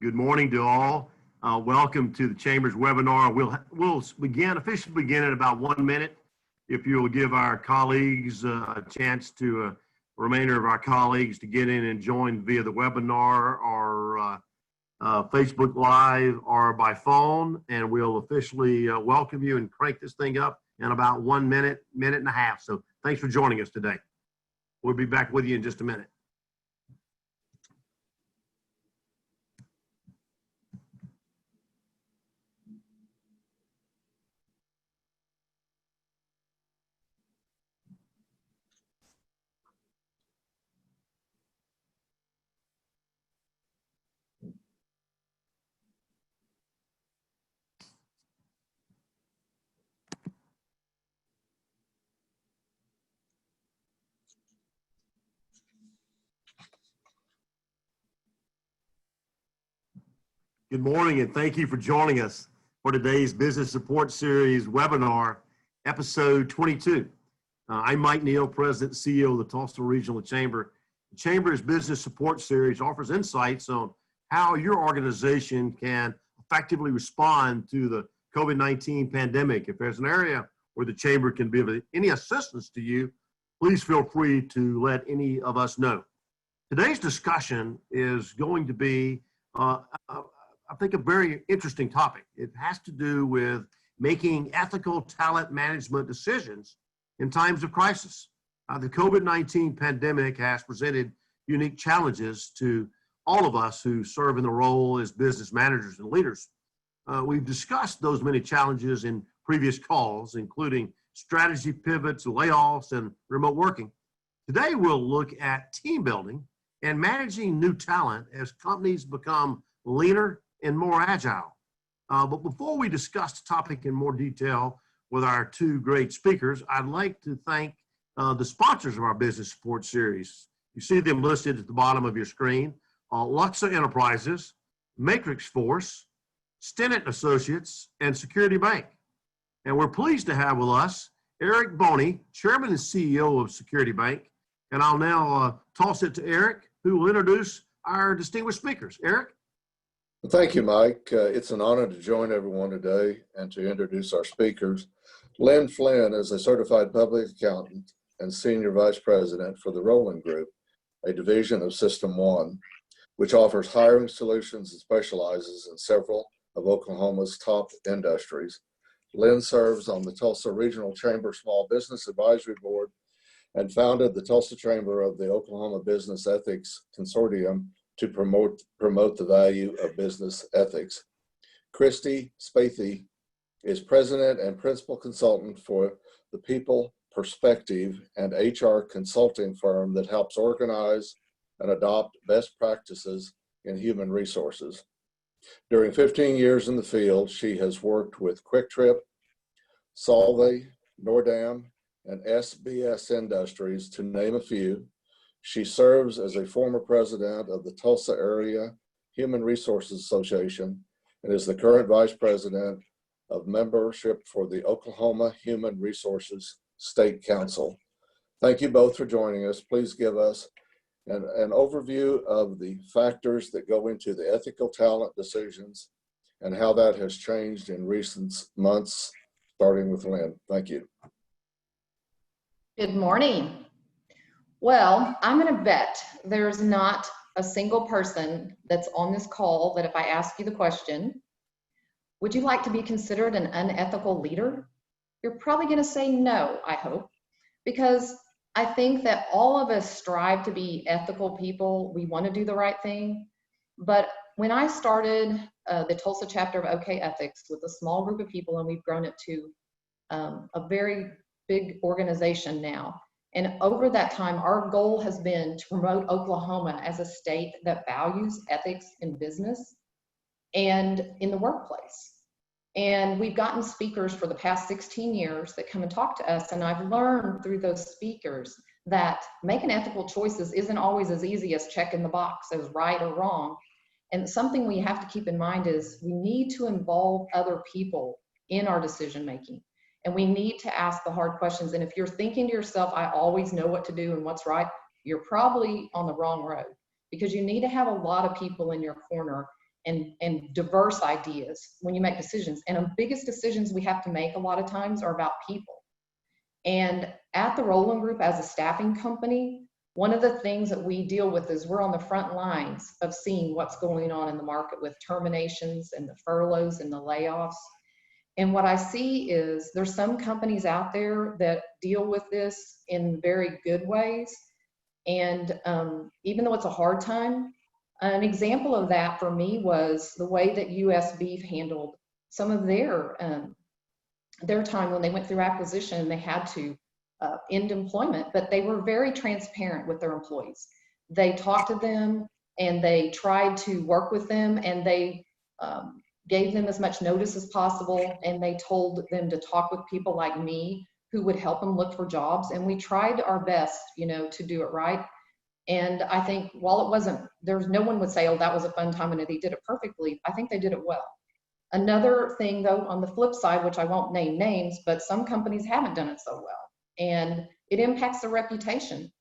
Good morning to all. Welcome to the Chamber's webinar. We'll officially begin in about 1 minute. If you'll give our colleagues a chance to, remainder of our colleagues to get in and join via the webinar or Facebook Live or by phone, and we'll officially welcome you and crank this thing up in about 1 minute, minute and a half. So thanks for joining us today. We'll be back with you in just a minute. Good morning, and thank you for joining us for today's Business Support Series webinar, episode 22. I'm Mike Neal, President and CEO of the Tulsa Regional Chamber. The Chamber's Business Support Series offers insights on how your organization can effectively respond to the COVID-19 pandemic. If there's an area where the Chamber can be of any assistance to you, please feel free to let any of us know. Today's discussion is going to be I think a very interesting topic. It has to do with making ethical talent management decisions in times of crisis. The COVID-19 pandemic has presented unique challenges to all of us who serve in the role as business managers and leaders. We've discussed those many challenges in previous calls, including strategy pivots, layoffs, and remote working. Today, we'll look at team building and managing new talent as companies become leaner and more agile. But before we discuss the topic in more detail with our two great speakers, I'd like to thank the sponsors of our Business Support Series. You see them listed at the bottom of your screen: Luxa Enterprises, Matrix Force, Stinnett Associates, and Security Bank. And we're pleased to have with us Eric Boney, Chairman and CEO of Security Bank. And I'll now toss it to Eric, who will introduce our distinguished speakers. Eric? Well, thank you, Mike. It's an honor to join everyone today and to introduce our speakers. Lynn Flinn is a certified public accountant and senior vice president for the Roland Group, a division of System 1, which offers hiring solutions and specializes in several of Oklahoma's top industries. Lynn serves on the Tulsa Regional Chamber Small Business Advisory Board and founded the Tulsa Chamber of the Oklahoma Business Ethics Consortium to promote the value of business ethics. Kristi, Spaethe is president and principal consultant for the People Perspective and HR consulting firm that helps organize and adopt best practices in human resources. During 15 years in the field, she has worked with Quick Trip, Solvay, Nordam, and SBS Industries, to name a few. She serves as a former president of the Tulsa Area Human Resources Association and is the current vice president of membership for the Oklahoma Human Resources State Council. Thank you both for joining us. Please give us an overview of the factors that go into the ethical talent decisions and how that has changed in recent months, starting with Lynn. Thank you. Good morning. Well, I'm going to bet there's not a single person that's on this call that if I ask you the question, would you like to be considered an unethical leader? You're probably going to say no, I hope, because I think that all of us strive to be ethical people. We want to do the right thing. But when I started the Tulsa chapter of OK Ethics with a small group of people, and we've grown it to a very big organization now, and over that time, our goal has been to promote Oklahoma as a state that values ethics in business and in the workplace. And we've gotten speakers for the past 16 years that come and talk to us, and I've learned through those speakers that making ethical choices isn't always as easy as checking the box as right or wrong. And something we have to keep in mind is we need to involve other people in our decision making. And we need to ask the hard questions. And if you're thinking to yourself, I always know what to do and what's right, you're probably on the wrong road, because you need to have a lot of people in your corner and diverse ideas when you make decisions. And the biggest decisions we have to make a lot of times are about people. And at the Roland Group, as a staffing company, one of the things that we deal with is we're on the front lines of seeing what's going on in the market with terminations and the furloughs and the layoffs. And what I see is there's some companies out there that deal with this in very good ways. And even though it's a hard time, an example of that for me was the way that US Beef handled some of their time when they went through acquisition. They had to end employment, but they were very transparent with their employees. They talked to them and they tried to work with them, and they gave them as much notice as possible, and they told them to talk with people like me who would help them look for jobs. And we tried our best, to do it right. And I think while it wasn't, there's no one would say, oh, that was a fun time and they did it perfectly. I think they did it well. Another thing though, on the flip side, which I won't name names, but some companies haven't done it so well, and it impacts their reputation.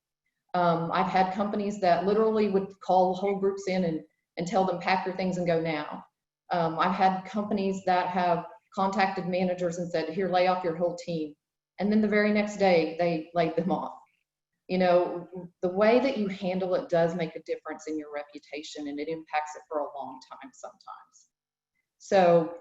I've had companies that literally would call whole groups in and tell them, pack your things and go now. I've had companies that have contacted managers and said, here, lay off your whole team. And then the very next day they laid them off. The way that you handle it does make a difference in your reputation, and it impacts it for a long time sometimes. So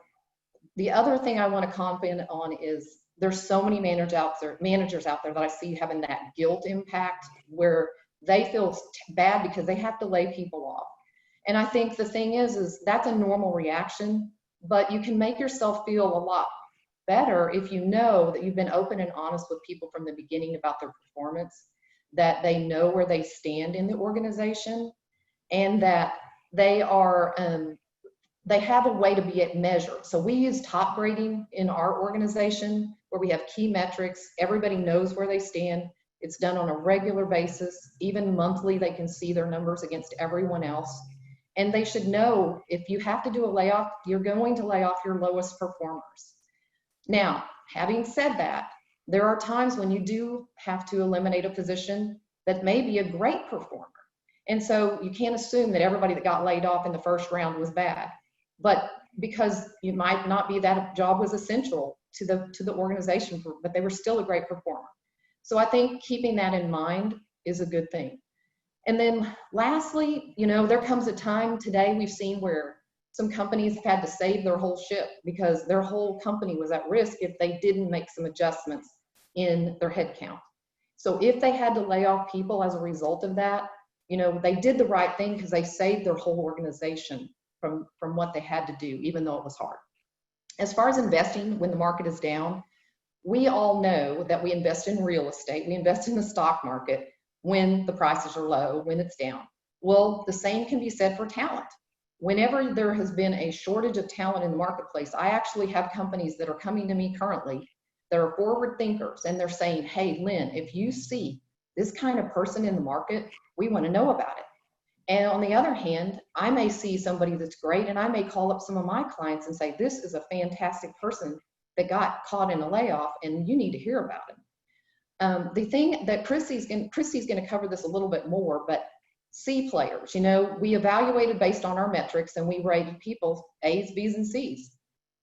the other thing I want to comment on is there's so many managers out there that I see having that guilt impact where they feel bad because they have to lay people off. And I think the thing is that's a normal reaction, but you can make yourself feel a lot better if you know that you've been open and honest with people from the beginning about their performance, that they know where they stand in the organization, and that they are they have a way to be measured. So we use top grading in our organization where we have key metrics. Everybody knows where they stand. It's done on a regular basis. Even monthly, they can see their numbers against everyone else. And they should know if you have to do a layoff, you're going to lay off your lowest performers. Now, having said that, there are times when you do have to eliminate a position that may be a great performer. And so you can't assume that everybody that got laid off in the first round was bad. But because you might not be, that job was essential to the organization, but they were still a great performer. So I think keeping that in mind is a good thing. And then lastly, there comes a time today we've seen where some companies have had to save their whole ship because their whole company was at risk if they didn't make some adjustments in their headcount. So if they had to lay off people as a result of that, they did the right thing because they saved their whole organization from what they had to do, even though it was hard. As far as investing when the market is down, we all know that we invest in real estate, we invest in the stock market when the prices are low, when it's down. Well, the same can be said for talent. Whenever there has been a shortage of talent in the marketplace, I actually have companies that are coming to me currently that are forward thinkers, and they're saying, hey, Lynn, if you see this kind of person in the market, we want to know about it. And on the other hand, I may see somebody that's great, and I may call up some of my clients and say, this is a fantastic person that got caught in a layoff, and you need to hear about him. The thing that Kristi's going to cover this a little bit more, but C players, we evaluated based on our metrics, and we rated people A's, B's, and C's.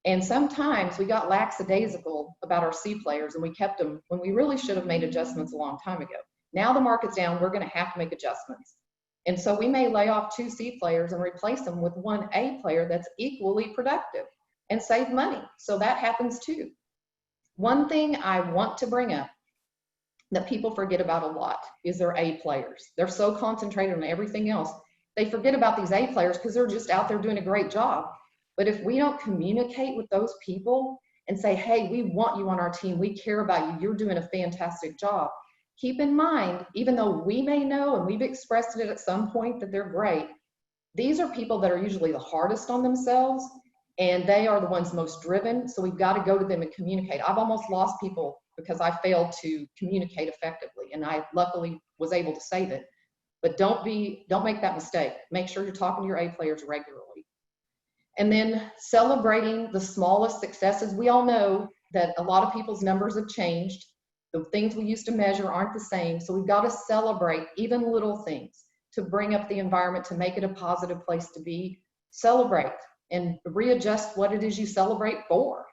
And sometimes we got lackadaisical about our C players, and we kept them when we really should have made adjustments a long time ago. Now the market's down, we're going to have to make adjustments. And so we may lay off 2 C players and replace them with 1 A player that's equally productive and save money. So that happens too. One thing I want to bring up that people forget about a lot is their A players. They're so concentrated on everything else, they forget about these A players because they're just out there doing a great job. But if we don't communicate with those people and say, hey, we want you on our team, we care about you, you're doing a fantastic job. Keep in mind, even though we may know and we've expressed it at some point that they're great, these are people that are usually the hardest on themselves, and they are the ones most driven. So we've got to go to them and communicate. I've almost lost people because I failed to communicate effectively, and I luckily was able to save it. But don't make that mistake. Make sure you're talking to your A players regularly. And then celebrating the smallest successes. We all know that a lot of people's numbers have changed. The things we used to measure aren't the same. So we've got to celebrate even little things to bring up the environment, to make it a positive place to be. celebrate and readjust what it is you celebrate for.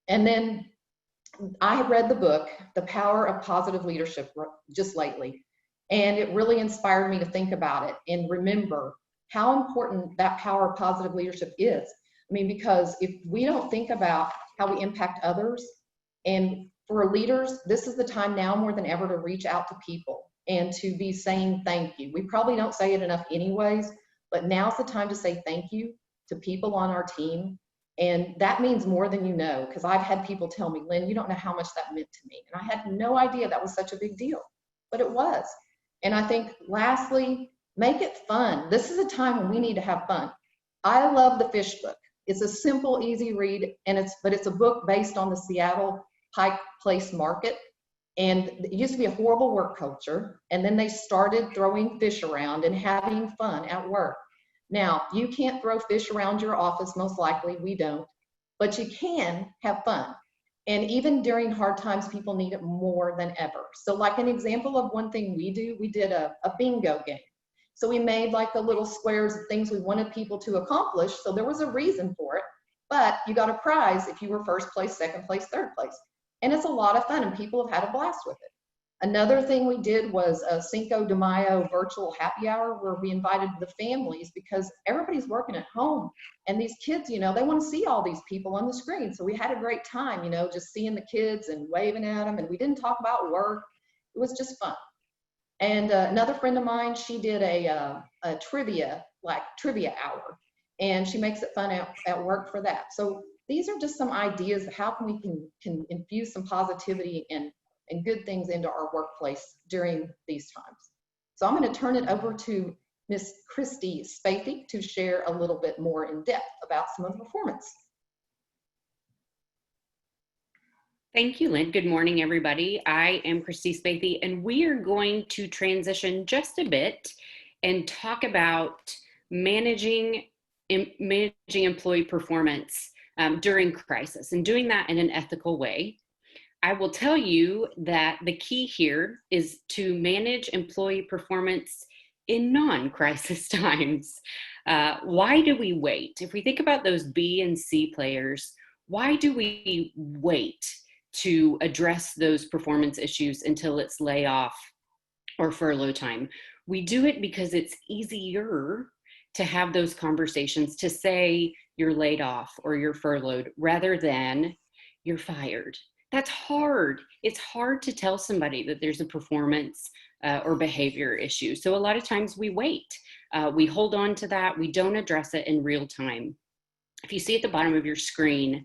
And then I read the book, The Power of Positive Leadership, just lately, and it really inspired me to think about it and remember how important that power of positive leadership is. I mean, because if we don't think about how we impact others, and for leaders, this is the time now more than ever to reach out to people and to be saying thank you. We probably don't say it enough anyways, but now's the time to say thank you to people on our team. And that means more than you know, because I've had people tell me, Lynn, you don't know how much that meant to me. And I had no idea that was such a big deal, but it was. And I think lastly, make it fun. This is a time when we need to have fun. I love the fish book. It's a simple, easy read, and it's a book based on the Seattle Pike Place Market. And it used to be a horrible work culture, and then they started throwing fish around and having fun at work. Now, you can't throw fish around your office, most likely, we don't, but you can have fun. And even during hard times, people need it more than ever. So like an example of one thing we do, we did a bingo game. So we made like a little squares of things we wanted people to accomplish. So there was a reason for it, but you got a prize if you were first place, second place, third place. And it's a lot of fun and people have had a blast with it. Another thing we did was a Cinco de Mayo virtual happy hour where we invited the families because everybody's working at home and these kids, you know, they want to see all these people on the screen. So we had a great time, you know, just seeing the kids and waving at them, and we didn't talk about work. It was just fun. And another friend of mine, she did a trivia hour, and she makes it fun at work for that. So these are just some ideas of how we can infuse some positivity and good things into our workplace during these times. So I'm going to turn it over to Miss Kristi Spaethe to share a little bit more in depth about some of the performance. Thank you, Lynn. Good morning, everybody. I am Kristi Spaethe, and we are going to transition just a bit and talk about managing employee performance during crisis, and doing that in an ethical way. I will tell you that the key here is to manage employee performance in non-crisis times. Why do we wait? If we think about those B and C players, why do we wait to address those performance issues until it's layoff or furlough time? We do it because it's easier to have those conversations, to say you're laid off or you're furloughed rather than you're fired. That's hard. It's hard to tell somebody that there's a performance or behavior issue. So a lot of times we wait. We hold on to that. We don't address it in real time. If you see at the bottom of your screen,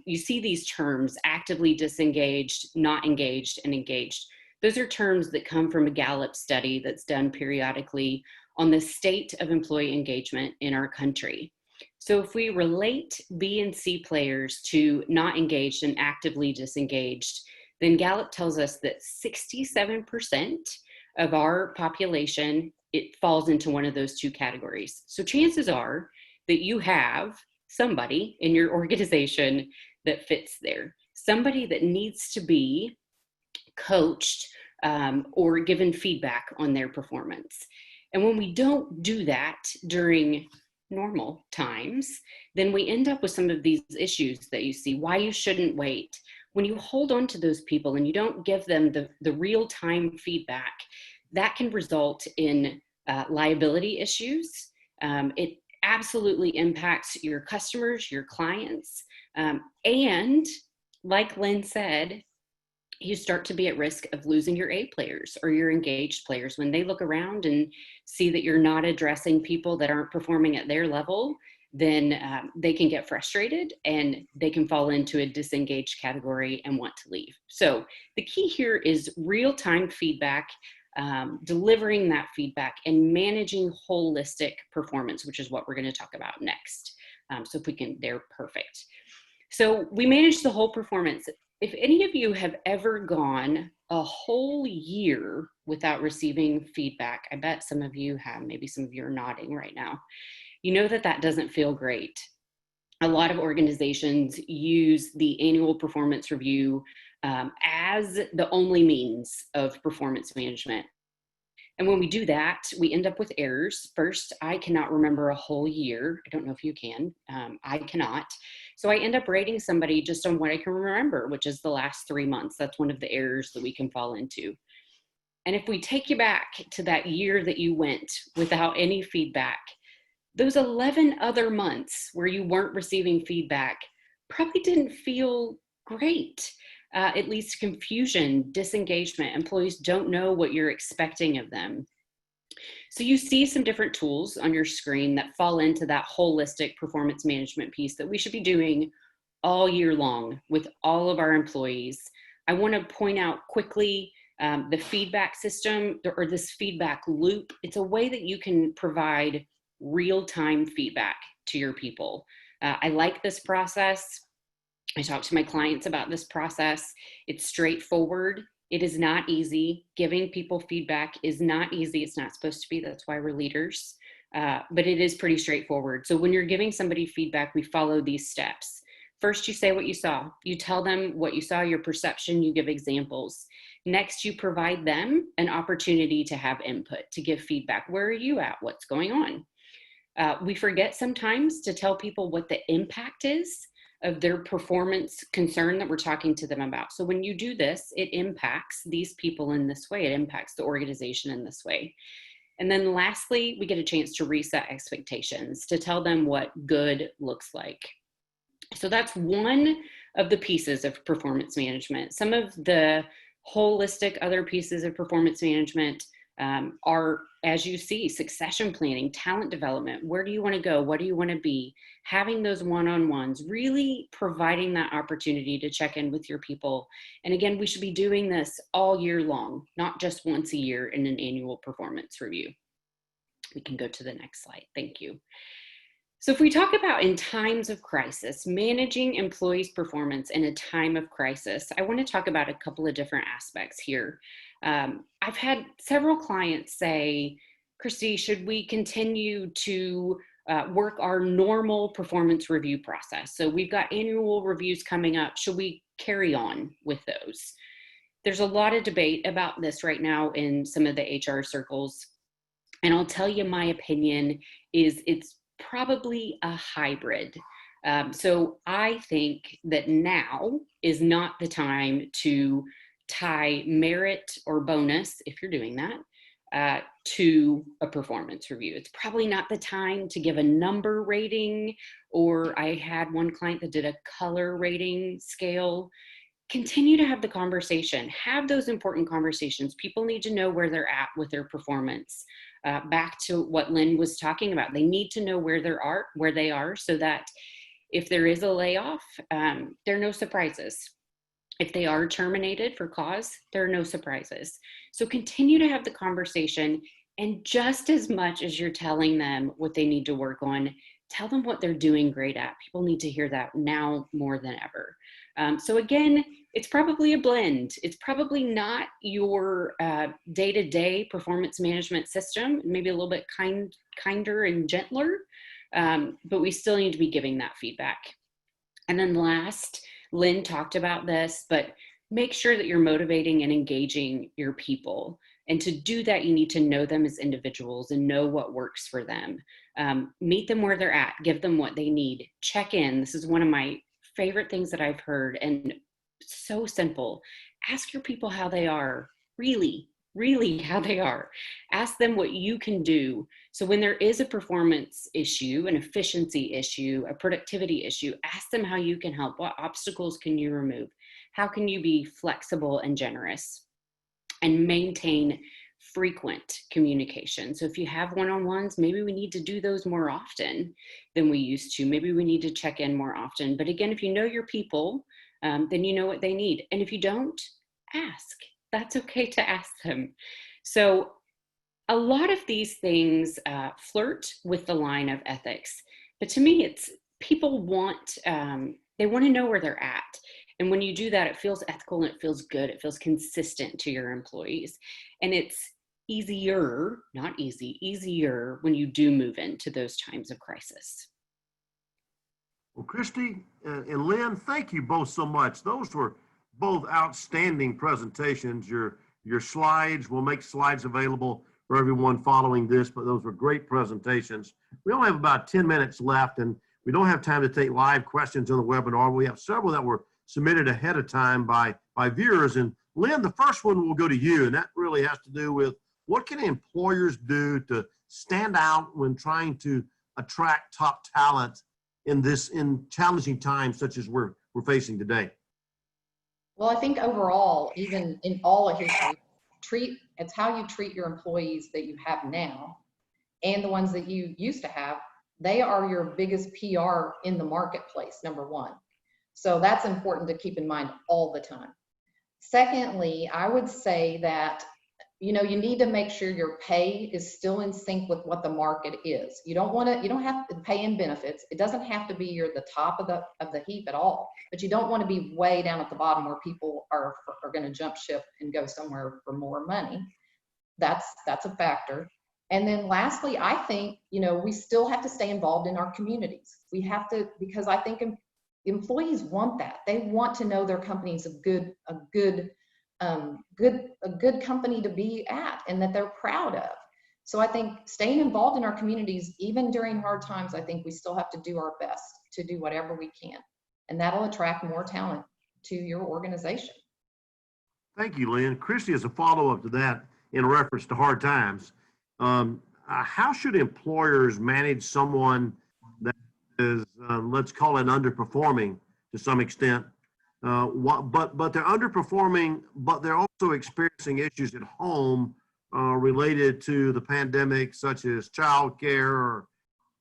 you see these terms: actively disengaged, not engaged, and engaged. Those are terms that come from a Gallup study that's done periodically on the state of employee engagement in our country. So if we relate B and C players to not engaged and actively disengaged, then Gallup tells us that 67% of our population, it falls into one of those two categories. So chances are that you have somebody in your organization that fits there, somebody that needs to be coached or given feedback on their performance. And when we don't do that during normal times, then we end up with some of these issues that you see. Why you shouldn't wait. When you hold on to those people and you don't give them the real-time feedback, that can result in liability issues. It absolutely impacts your customers, your clients, and like Lynn said, you start to be at risk of losing your A players or your engaged players. When they look around and see that you're not addressing people that aren't performing at their level, then they can get frustrated and they can fall into a disengaged category and want to leave. So the key here is real-time feedback, delivering that feedback, and managing holistic performance, which is what we're going to talk about next. So if we can, they're perfect. So we manage the whole performance. If any of you have ever gone a whole year without receiving feedback, I bet some of you have, maybe some of you are nodding right now. You know that that doesn't feel great. A lot of organizations use the annual performance review as the only means of performance management. And when we do that, we end up with errors. First, I cannot remember a whole year. I don't know if you can. I cannot. So I end up rating somebody just on what I can remember, which is the last 3 months. That's one of the errors that we can fall into. And if we take you back to that year that you went without any feedback, those 11 other months where you weren't receiving feedback probably didn't feel great. It leads to confusion, disengagement. Employees don't know what you're expecting of them. So you see some different tools on your screen that fall into that holistic performance management piece that we should be doing all year long with all of our employees. I want to point out quickly the feedback system, or this feedback loop. It's a way that you can provide real-time feedback to your people. I like this process. I talk to my clients about this process. It's straightforward. It is not easy. Giving people feedback is not easy. It's not supposed to be. That's why we're leaders. But it is pretty straightforward. So when you're giving somebody feedback, we follow these steps. First, you say what you saw. You tell them what you saw, your perception, you give examples. Next, you provide them an opportunity to have input, to give feedback. Where are you at? What's going on? We forget sometimes to tell people what the impact is of their performance concern that we're talking to them about. So when you do this, it impacts these people in this way. It impacts the organization in this way. And then lastly, we get a chance to reset expectations, to tell them what good looks like. So that's one of the pieces of performance management. Some of the holistic other pieces of performance management are, as you see, succession planning, talent development. Where do you want to go? What do you want to be? Having those one-on-ones, really providing that opportunity to check in with your people. And again, we should be doing this all year long, not just once a year in an annual performance review. We can go to the next slide. Thank you. So if we talk about in times of crisis, managing employees' performance in a time of crisis, I want to talk about a couple of different aspects here. I've had several clients say, Kristi, should we continue to work our normal performance review process? So we've got annual reviews coming up. Should we carry on with those? There's a lot of debate about this right now in some of the HR circles. And I'll tell you my opinion is it's probably a hybrid. So I think that now is not the time to tie merit or bonus, if you're doing that, to a performance review. It's probably not the time to give a number rating, or I had one client that did a color rating scale. Continue to have the conversation, have those important conversations. People need to know where they're at with their performance. Back to what Lynn was talking about, they need to know where they are, so that if there is a layoff, there are no surprises. If they are terminated for cause, there are no surprises. So continue to have the conversation, and just as much as you're telling them what they need to work on, tell them what they're doing great at. People need to hear that now more than ever. So again, it's probably a blend. It's probably not your day-to-day performance management system, maybe a little bit kinder and gentler, but we still need to be giving that feedback. And then last, Lynn talked about this, but make sure that you're motivating and engaging your people. And to do that, you need to know them as individuals and know what works for them. Meet them where they're at, give them what they need, check in. This is one of my favorite things that I've heard, and so simple. Ask your people how they are, really how they are. Ask them what you can do. So when there is a performance issue, an efficiency issue, a productivity issue, ask them how you can help. What obstacles can you remove? How can you be flexible and generous? And maintain frequent communication. So if you have one-on-ones, maybe we need to do those more often than we used to. Maybe we need to check in more often. But again, if you know your people, then you know what they need. And if you don't, ask. That's okay to ask them. So a lot of these things flirt with the line of ethics. But to me, it's people want, they want to know where they're at. And when you do that, it feels ethical and it feels good. It feels consistent to your employees. And it's easier, not easy, easier when you do move into those times of crisis. Well, Kristi and Lynn, thank you both so much. Those were both outstanding presentations. Your slides, we'll make slides available for everyone following this, but those were great presentations. We only have about 10 minutes left, and we don't have time to take live questions on the webinar. We have several that were submitted ahead of time by viewers. And Lynn, the first one will go to you, and that really has to do with what can employers do to stand out when trying to attract top talent in challenging times such as we're facing today? Well, I think overall, even in all of history, it's how you treat your employees that you have now and the ones that you used to have. They are your biggest PR in the marketplace, number one. So that's important to keep in mind all the time. Secondly, I would say that, you need to make sure your pay is still in sync with what the market is. You don't have to pay in benefits. It doesn't have to be you're the top of the heap at all, but you don't want to be way down at the bottom where people are going to jump ship and go somewhere for more money. That's a factor. And then lastly, I think, we still have to stay involved in our communities. We have to, because I think employees want that. They want to know their company's a good company to be at and that they're proud of. So I think staying involved in our communities, even during hard times, I think we still have to do our best to do whatever we can. And that'll attract more talent to your organization. Thank you, Lynn. Kristi, as a follow-up to that, in reference to hard times, how should employers manage someone that is, let's call it underperforming to some extent, but they're underperforming, but they're also experiencing issues at home related to the pandemic, such as childcare or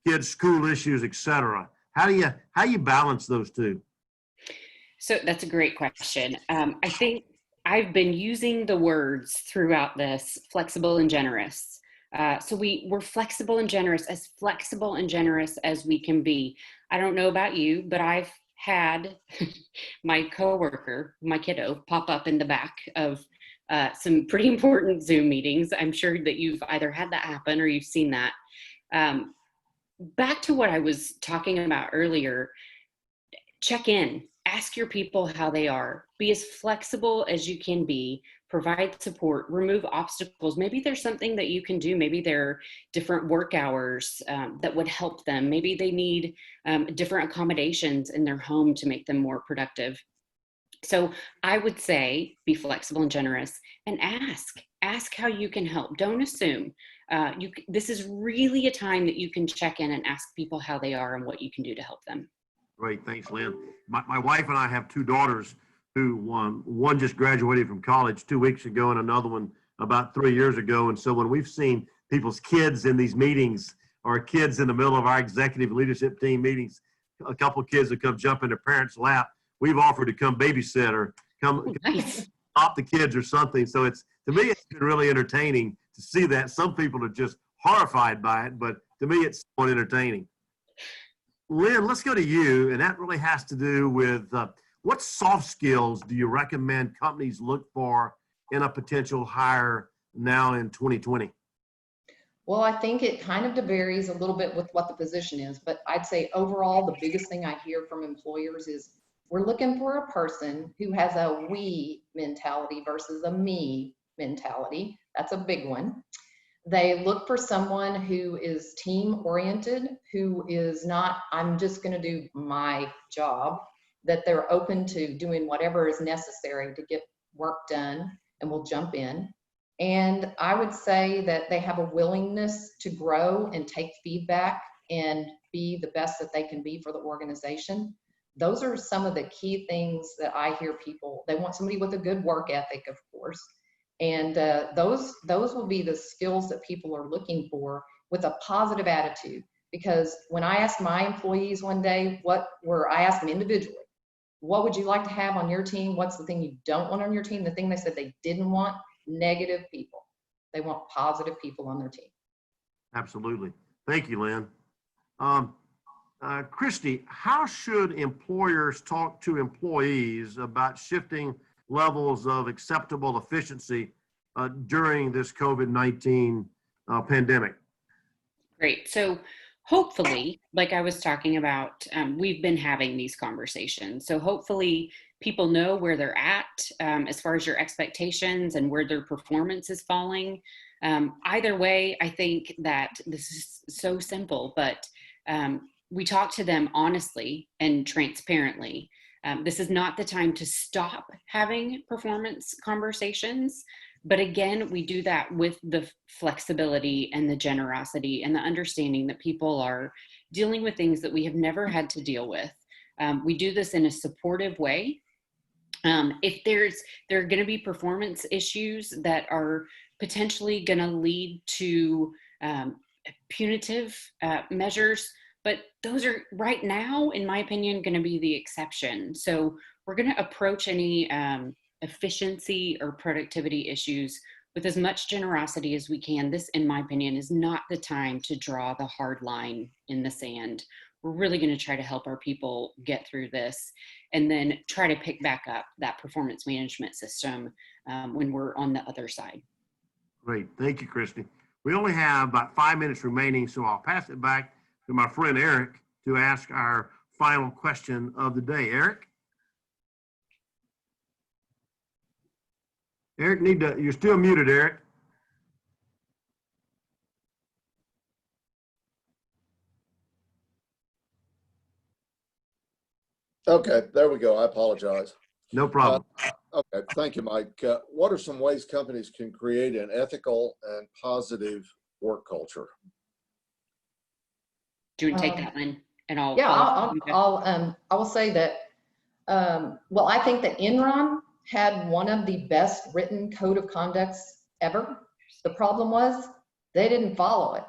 kids' school issues, etc. How do you balance those two? So that's a great question. I think I've been using the words throughout this, flexible and generous. So we're flexible and generous as we can be. I don't know about you, but I've had my coworker, my kiddo, pop up in the back of some pretty important Zoom meetings. I'm sure that you've either had that happen or you've seen that. Back to what I was talking about earlier, check in, ask your people how they are, be as flexible as you can be, provide support, remove obstacles. Maybe there's something that you can do. Maybe there are different work hours that would help them. Maybe they need different accommodations in their home to make them more productive. So I would say be flexible and generous and ask how you can help. Don't assume. This is really a time that you can check in and ask people how they are and what you can do to help them. Great, thanks, Lynn. My wife and I have two daughters who one just graduated from college 2 weeks ago and another one about 3 years ago. And so when we've seen people's kids in these meetings or kids in the middle of our executive leadership team meetings, a couple of kids that come jump in their parents' lap, we've offered to come babysit or come Nice. stop the kids or something. So to me, it's been really entertaining to see that. Some people are just horrified by it, but to me, it's somewhat entertaining. Lynn, let's go to you, and that really has to do with what soft skills do you recommend companies look for in a potential hire now in 2020? Well, I think it kind of varies a little bit with what the position is, but I'd say overall, the biggest thing I hear from employers is we're looking for a person who has a we mentality versus a me mentality. That's a big one. They look for someone who is team oriented, who is not, I'm just going to do my job, that they're open to doing whatever is necessary to get work done and will jump in. And I would say that they have a willingness to grow and take feedback and be the best that they can be for the organization. Those are some of the key things that I hear people, they want somebody with a good work ethic, of course. And those will be the skills that people are looking for with a positive attitude. Because when I asked my employees one day, I asked them individually, what would you like to have on your team? What's the thing you don't want on your team? The thing they said they didn't want, negative people. They want positive people on their team. Absolutely. Thank you, Lynn. Kristi, how should employers talk to employees about shifting levels of acceptable efficiency during this COVID-19 pandemic? Great. So hopefully, like I was talking about, we've been having these conversations. So hopefully people know where they're at as far as your expectations and where their performance is falling. Either way, I think that this is so simple, but we talk to them honestly and transparently. This is not the time to stop having performance conversations. But again, we do that with the flexibility and the generosity and the understanding that people are dealing with things that we have never had to deal with. We do this in a supportive way. If there are going to be performance issues that are potentially going to lead to punitive measures, but those are right now, in my opinion, going to be the exception. So we're going to approach any efficiency or productivity issues with as much generosity as we can. This, in my opinion, is not the time to draw the hard line in the sand. We're really going to try to help our people get through this and then try to pick back up that performance management system when we're on the other side. Great. Thank you, Kristi. We only have about 5 minutes remaining, so I'll pass it back to my friend Eric to ask our final question of the day. Eric? Eric, you're still muted, Eric. Okay, there we go. I apologize. No problem. Okay, thank you, Mike. What are some ways companies can create an ethical and positive work culture? Do you want to take that, Lynn? And I'll I will say that, well, I think that Enron had one of the best written code of conducts ever. The problem was they didn't follow it.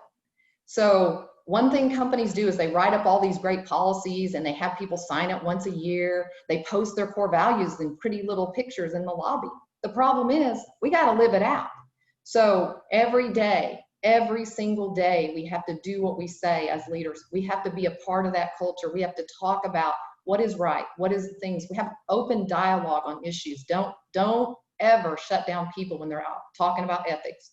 So one thing companies do is they write up all these great policies and they have people sign it once a year. They post their core values in pretty little pictures in the lobby. The problem is we got to live it out. So every day, every single day, we have to do what we say as leaders. We have to be a part of that culture. We have to talk about what is right, what is the things. We have open dialogue on issues. Don't ever shut down people when they're out talking about ethics.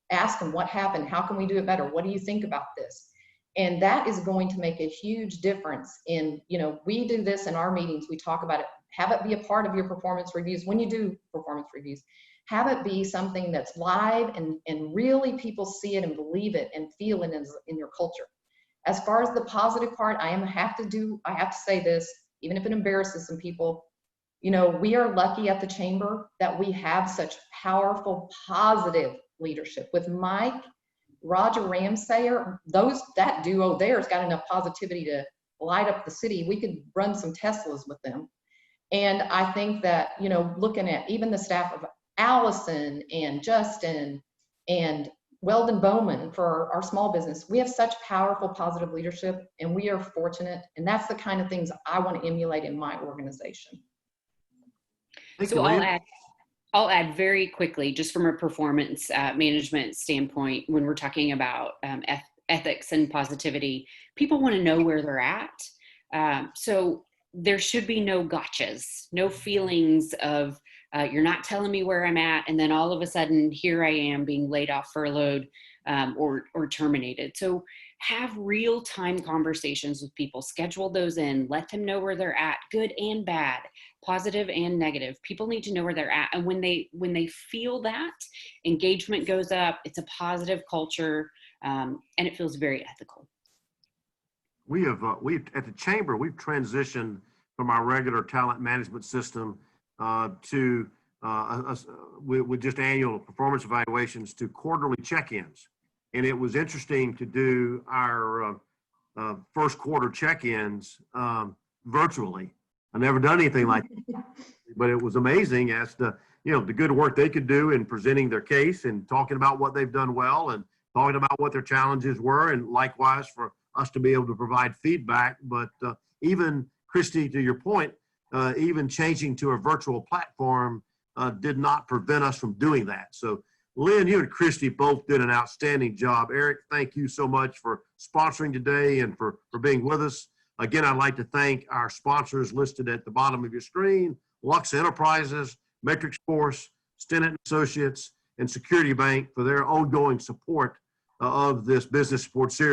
Ask them what happened, how can we do it better? What do you think about this? And that is going to make a huge difference in, we do this in our meetings, we talk about it, have it be a part of your performance reviews. When you do performance reviews, have it be something that's live and really people see it and believe it and feel it in your culture. As far as the positive part, I have to say this, even if it embarrasses some people, we are lucky at the chamber that we have such powerful, positive leadership. With Mike, Roger Ramsayer, that duo there's got enough positivity to light up the city. We could run some Teslas with them. And I think that, looking at even the staff of Allison and Justin and Weldon Bowman for our small business, we have such powerful, positive leadership, and we are fortunate. And that's the kind of things I want to emulate in my organization. So I'll add very quickly, just from a performance management standpoint, when we're talking about ethics and positivity, people want to know where they're at. So there should be no gotchas, no feelings of you're not telling me where I'm at, and then all of a sudden here I am being laid off, furloughed, or terminated. So have real-time conversations with people, schedule those in, let them know where they're at, good and bad, positive and negative. People need to know where they're at, and when they feel that, engagement goes up. It's a positive culture, and it feels very ethical. We at the chamber, we've transitioned from our regular talent management system to with just annual performance evaluations to quarterly check-ins. And it was interesting to do our first quarter check-ins virtually. I've never done anything like that, but it was amazing as to, the good work they could do in presenting their case and talking about what they've done well and talking about what their challenges were, and likewise for us to be able to provide feedback. But even, Kristi, to your point, even changing to a virtual platform did not prevent us from doing that. So Lynn, you and Kristi both did an outstanding job. Eric, thank you so much for sponsoring today and for being with us. Again, I'd like to thank our sponsors listed at the bottom of your screen: Lux Enterprises, Metrics Force, Stennett Associates, and Security Bank for their ongoing support of this business support series.